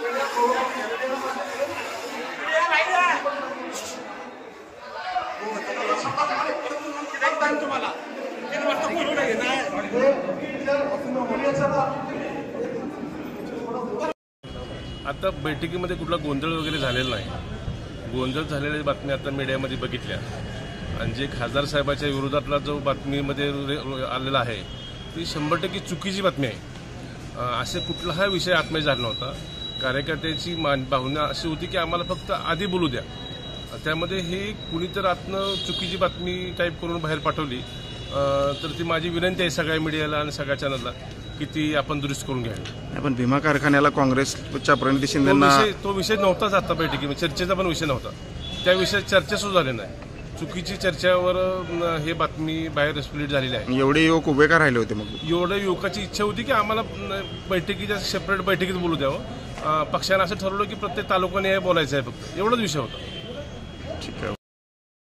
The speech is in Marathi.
आता बैठकीमध्ये कुठला गोंधळ वगैरे झालेला नाही। गोंधळ झालेल्या बातम्या आता मीडियामध्ये बघितल्या आणि जे खासदार साहेबाच्या विरोधातला जो बातमीमध्ये आलेला आहे ती 100% चुकीची बातमी आहे। असे कुठलाही विषय आत्मय झाला नव्हता। कार्यकर्त्याची भावना अशी होती की आम्हाला फक्त आधी बोलू द्या। त्यामध्ये हे कुणीतरी आतनं चुकीची बातमी टाईप करून बाहेर पाठवली तर ती माझी विनंती आहे सगळ्या मीडियाला आणि सगळ्या चॅनलला की ती आपण दुरुस्त करून घ्यावी। आपण भीमा कारखान्याला काँग्रेसच्या प्रणिती शिंदेंना तो विषय नव्हताच आता बैठकीमध्ये, चर्चेचा पण विषय नव्हता। त्या विषयात चर्चा सुद्धा झाली नाही। चुकीची चर्चेवर हे बातमी बाहेर स्प्लिट झालेली आहे। एवढे युवक उभे का राहिले होते? मग एवढ्या युवकाची इच्छा होती की आम्हाला बैठकीच्या सेपरेट बैठकीत बोलू द्यावं। पक्षाने असं ठरवलं की प्रत्येक तालुक्याने बोलायचं आहे, फक्त एवढाच विषय होता। ठीक आहे।